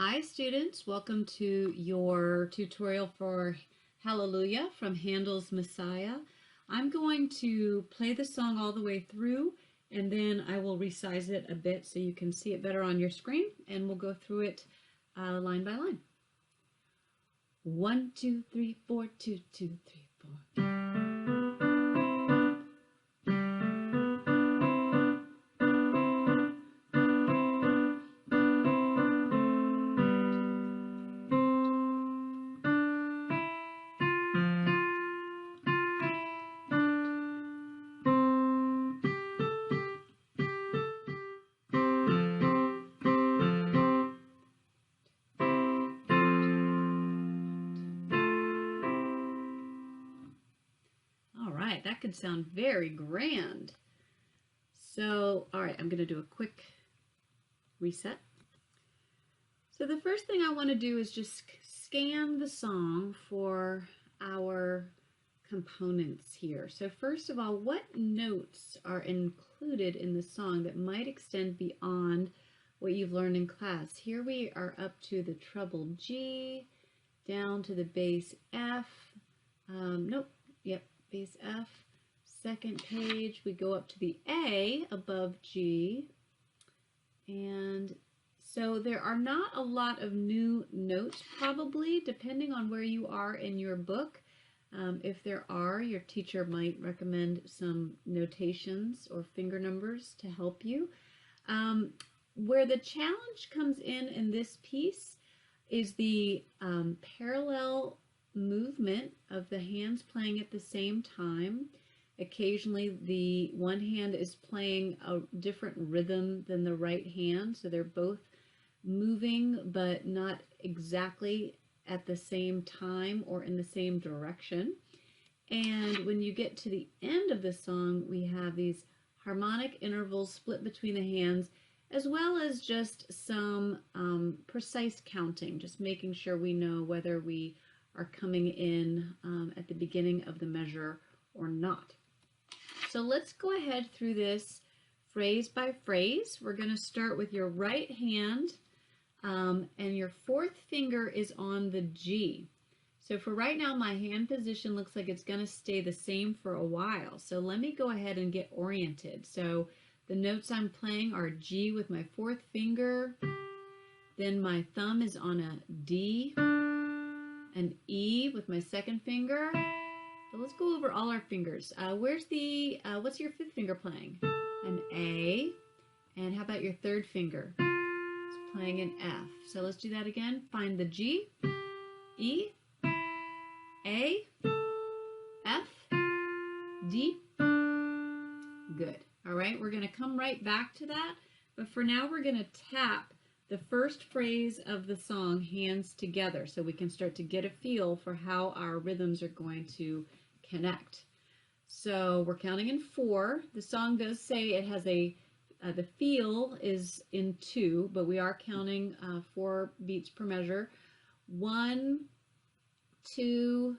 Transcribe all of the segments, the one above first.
Hi students, welcome to your tutorial for Hallelujah from Handel's Messiah. I'm going to play the song all the way through and then I will resize it a bit so you can see it better on your screen, and we'll go through it line by line. 1, 2, 3, 4, 2, 2, 3, 4. That could sound very grand. So, all right, I'm going to do a quick reset. So the first thing I want to do is just scan the song for our components here. So first of all, what notes are included in the song that might extend beyond what you've learned in class? Here we are up to the treble G, down to the bass F. Bass F. Second page, we go up to the A above G. And so there are not a lot of new notes, probably, depending on where you are in your book. If there are, your teacher might recommend some notations or finger numbers to help you. Where the challenge comes in this piece is the parallel movement of the hands playing at the same time. Occasionally the one hand is playing a different rhythm than the right hand, so they're both moving but not exactly at the same time or in the same direction. And when you get to the end of the song, we have these harmonic intervals split between the hands, as well as just some precise counting, just making sure we know whether we are coming in at the beginning of the measure or not. So let's go ahead through this phrase by phrase. We're going to start with your right hand, and your fourth finger is on the G. So for right now, my hand position looks like it's going to stay the same for a while. So let me go ahead and get oriented. So the notes I'm playing are G with my fourth finger, then my thumb is on a D, an E with my second finger. So let's go over all our fingers. What's your fifth finger playing? An A. And how about your third finger? It's playing an F. So let's do that again. Find the G, E, A, F, D. Good. All right, we're going to come right back to that. But for now, we're going to tap the first phrase of the song, hands together, so we can start to get a feel for how our rhythms are going to connect. So we're counting in 4. The song does say it has the feel is in 2, but we are counting 4 beats per measure. 1, 2,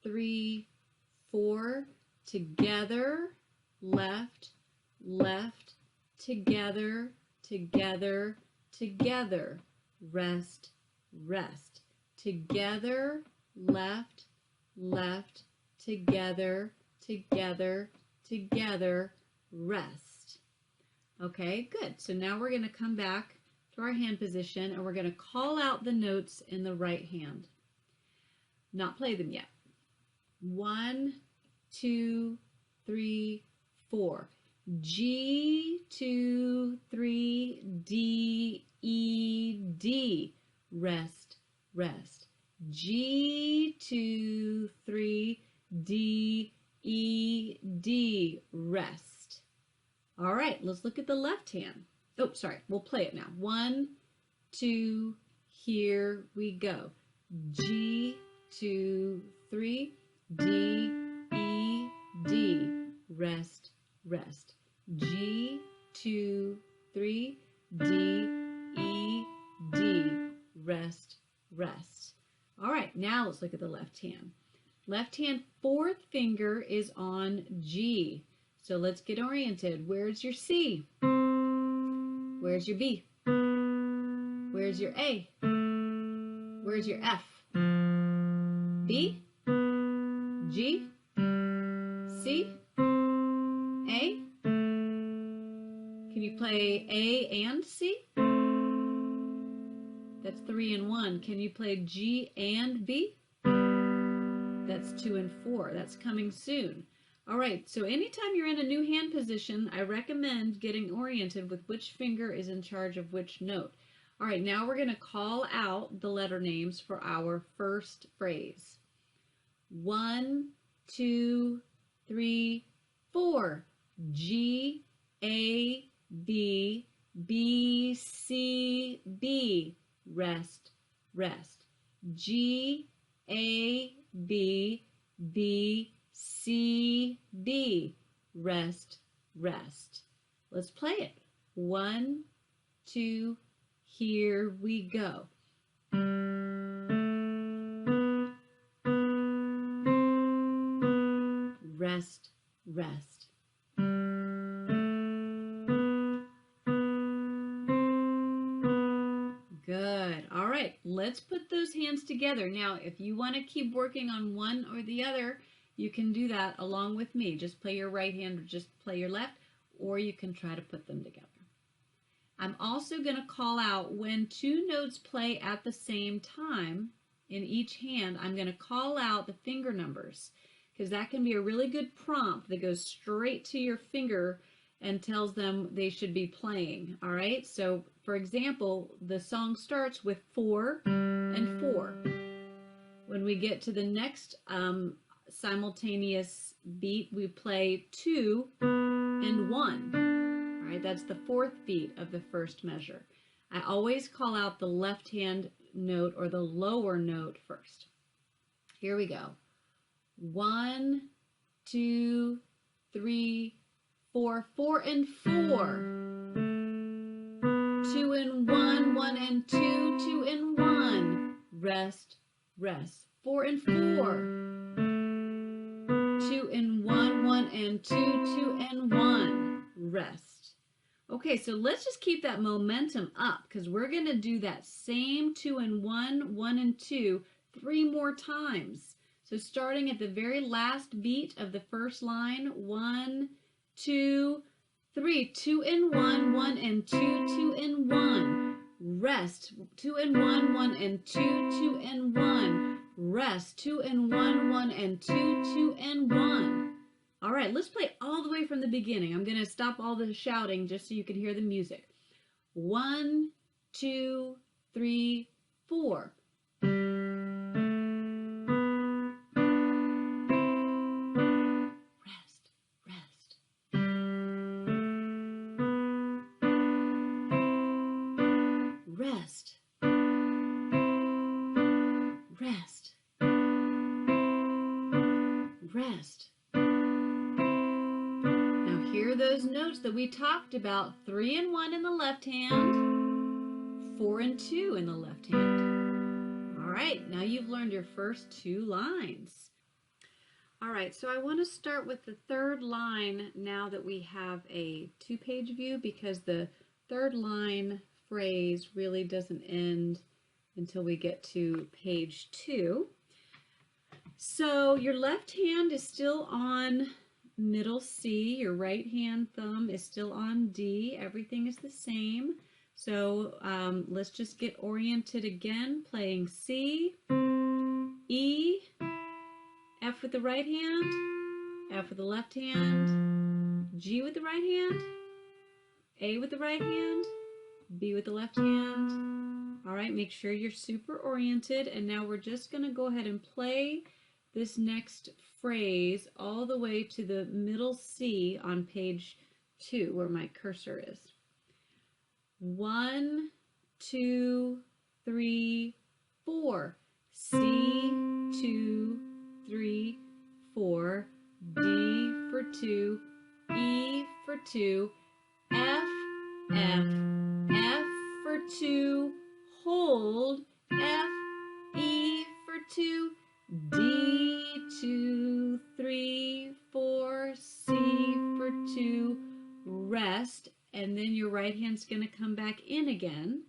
3, 4, together, left, left, together, together, together, rest, rest, together, left, left, together, together, together, rest. Okay, good. So now we're going to come back to our hand position and we're going to call out the notes in the right hand. Not play them yet. 1, 2, 3, 4. G, 2, 3, D, E, D. Rest, rest. G, 2, 3, D, E, D. Rest. All right, let's look at the left hand. Oh, sorry, we'll play it now. 1, 2, here we go. G, 2, 3, D, E, D. Rest, rest. G, 2, 3, D, E, D. Rest, rest. All right, now let's look at the left hand. Left hand fourth finger is on G. So let's get oriented. Where's your C? Where's your B? Where's Where's your A? Where's your F? B? G? C? A? Can you play A and C? That's 3 and 1. Can you play G and B? That's 2 and 4. That's coming soon. All right, so anytime you're in a new hand position, I recommend getting oriented with which finger is in charge of which note. All right, now we're going to call out the letter names for our first phrase. 1, 2, 3, 4. G, A, B, B, C, B. Rest, rest. G, A, B, B, C, B. Rest, rest. Let's play it. 1, 2, here we go. Rest, rest. Good. All right, let's put those hands together. Now, if you want to keep working on one or the other, you can do that along with me. Just play your right hand or just play your left, or you can try to put them together. I'm also going to call out when two notes play at the same time in each hand. I'm going to call out the finger numbers because that can be a really good prompt that goes straight to your finger and tells them they should be playing. All right, so for example, the song starts with 4 and 4. When we get to the next simultaneous beat, we play 2 and 1. All right, that's the fourth beat of the first measure. I always call out the left hand note or the lower note first. Here we go. 1, 2, 3, 4. 4 and 4. 2 and 1. 1 and 2. 2 and 1. Rest, rest. 4 and 4. 2 and 1. 1 and 2. 2 and 1. Rest. Okay, so let's just keep that momentum up because we're going to do that same 2 and 1, 1 and 2, 3 more times. So starting at the very last beat of the first line, 1, 2, 3, 2 and 1, 1 and 2, 2 and 1. Rest, 2 and 1, 1 and 2, 2 and 1. Rest, 2 and 1, 1 and 2, 2 and 1. All right, let's play all the way from the beginning. I'm going to stop all the shouting just so you can hear the music. 1, 2, 3, 4. Rest, rest, rest. Now hear those notes that we talked about. 3 and 1 in the left hand, 4 and 2 in the left hand. All right, now you've learned your first 2 lines. All right, so I want to start with the third line now that we have a 2-page view because the third line phrase really doesn't end until we get to page 2. So your left hand is still on middle C, your right hand thumb is still on D, everything is the same. So let's just get oriented again, playing C, E, F with the right hand, F with the left hand, G with the right hand, A with the right hand, B with the left hand. All right, make sure you're super oriented. And now we're just going to go ahead and play this next phrase all the way to the middle C on page 2 where my cursor is. 1, 2, 3, 4. C, 2, 3, 4. D for 2. E for 2. F, F. F for 2, hold, F, E for 2, D, 2, 3, 4, C for 2, rest, and then your right hand's going to come back in again.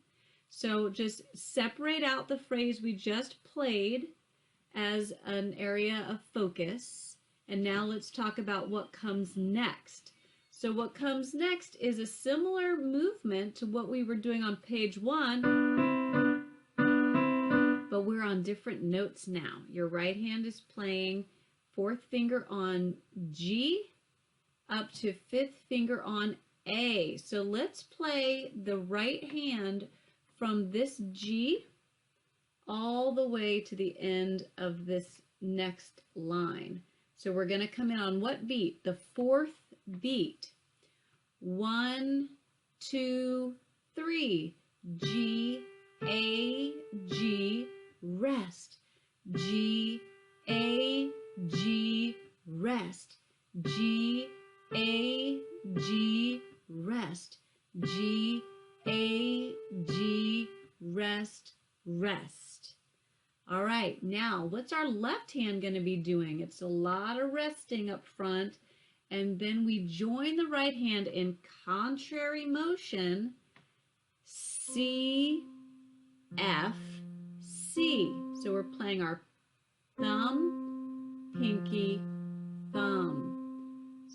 So just separate out the phrase we just played as an area of focus. And now let's talk about what comes next. So what comes next is a similar movement to what we were doing on page 1, but we're on different notes now. Your right hand is playing 4th finger on G up to 5th finger on A. So let's play the right hand from this G all the way to the end of this next line. So we're going to come in on what beat? The 4th beat. 1, 2, 3. G, A, G, rest. G, A, G, rest. G, A, G, rest. G, A, G, rest, rest. All right, now what's our left hand going to be doing? It's a lot of resting up front, and then we join the right hand in contrary motion, C, F, C. So we're playing our thumb, pinky, thumb.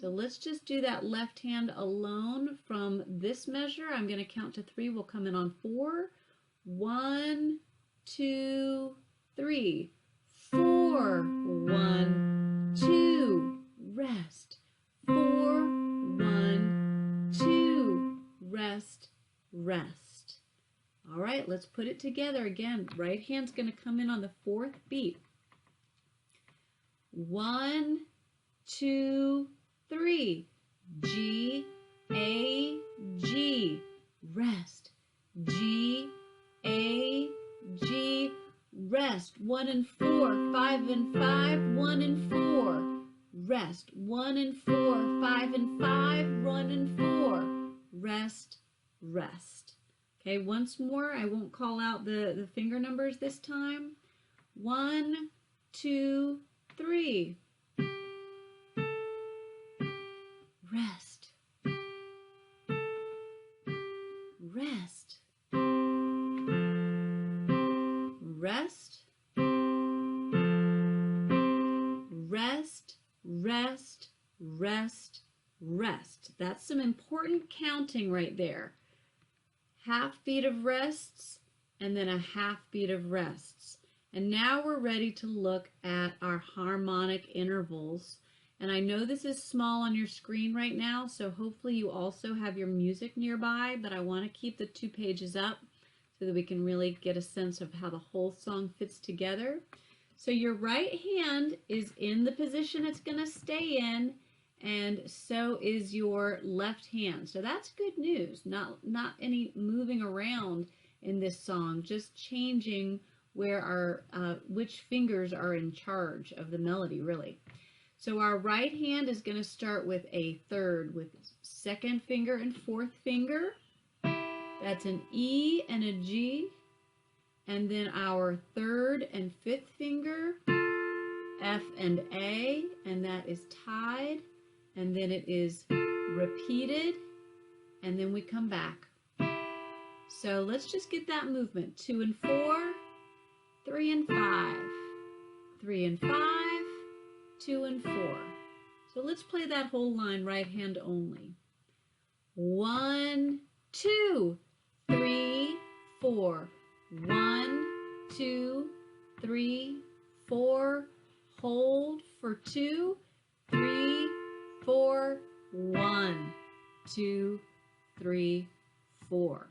So let's just do that left hand alone from this measure. I'm going to count to 3. We'll come in on 4. 1, 2, 3. 4, 1, 2, rest. 4, 1, 2, rest, rest. All right, let's put it together again. Right hand's going to come in on the 4th beat. 1, 2, 3. G, A, G, rest. G, A, G, rest. 1 and 4, 5 and 5, 1 and 4. Rest. 1 and 4, 5 and 5, 1 and 4. Rest, rest. Okay, once more. I won't call out the finger numbers this time. 1, 2, 3. Rest. Rest. Rest. Rest, rest, rest, rest. That's some important counting right there. Half beat of rests and then a half beat of rests. And now we're ready to look at our harmonic intervals. And I know this is small on your screen right now, so hopefully you also have your music nearby, but I want to keep the 2 pages up so that we can really get a sense of how the whole song fits together. So your right hand is in the position it's going to stay in, and so is your left hand. So that's good news. Not any moving around in this song, just changing where our which fingers are in charge of the melody, really. So our right hand is going to start with a 3rd with 2nd finger and 4th finger. That's an E and a G. And then our 3rd and 5th finger, F and A, and that is tied. And then it is repeated, and then we come back. So let's just get that movement. 2 and 4, 3 and 5, 3 and 5, 2 and 4. So let's play that whole line right hand only. 1, 2, 3, 4. 1, 2, 3, 4. Hold for 2, 3, 4. 1, 2, 3, 4.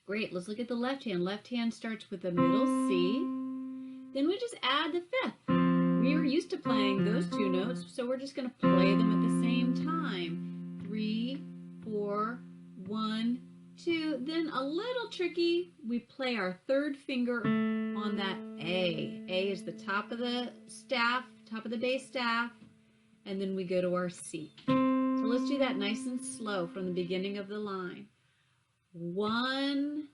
Great. Let's look at the left hand. Left hand starts with a middle C. Then we just add the 5th. We are used to playing those 2 notes, so we're just going to play them at the same time. 3, 4, 1, 2. Then a little tricky, we play our 3rd finger on that A. A is the top of the staff, top of the bass staff, and then we go to our C. So let's do that nice and slow from the beginning of the line. 1,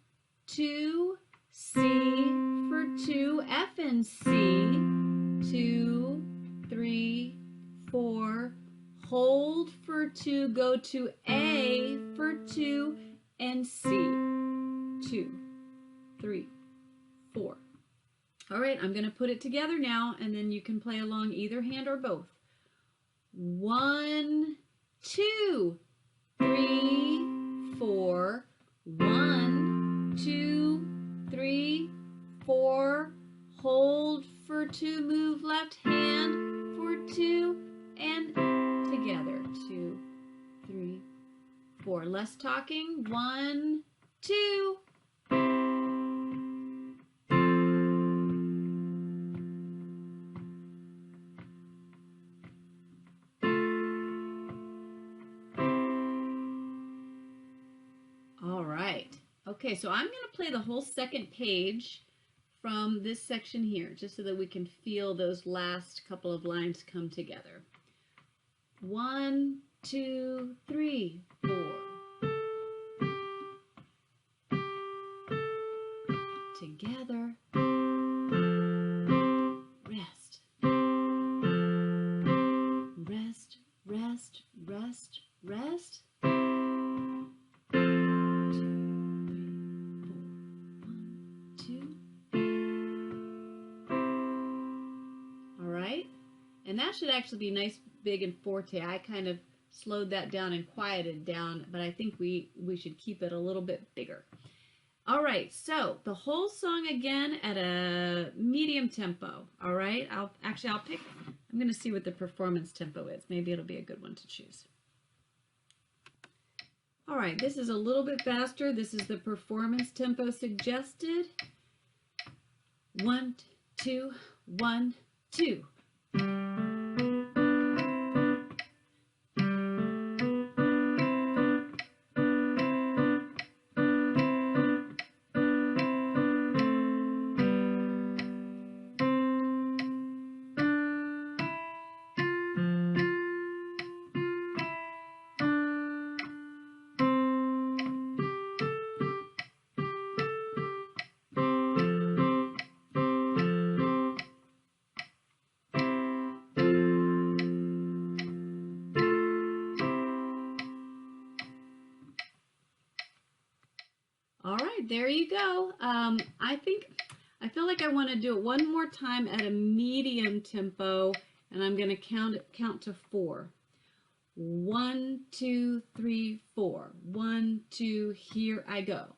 2, C for 2, F and C, 2, 3, 4, hold for 2, go to A for 2, and C, 2, 3, 4. All right, I'm going to put it together now, and then you can play along either hand or both. 1, 2, 3, 4. 1, 2, 3, 4. Hold for 2, move left hand for 2, and together. 2, 3, 4. Less talking. 1, 2. All right. Okay, so I'm going to play the whole second page from this section here, just so that we can feel those last couple of lines come together. 1, 2, 3, 4. Together. Rest. Rest, rest, rest, rest. 2, 3, 4. 1, 2. All right. And that should actually be nice, big, and forte. I kind of slowed that down and quieted down, but I think we should keep it a little bit bigger. All right, so the whole song again at a medium tempo. All right, I'm going to see what the performance tempo is. Maybe it'll be a good one to choose. All right, this is a little bit faster. This is the performance tempo suggested. 1, 2, 1, 2. All right, there you go. I feel like I want to do it one more time at a medium tempo, and I'm going to count to 4. 1, 2, 3, 4. 1, 2, here I go.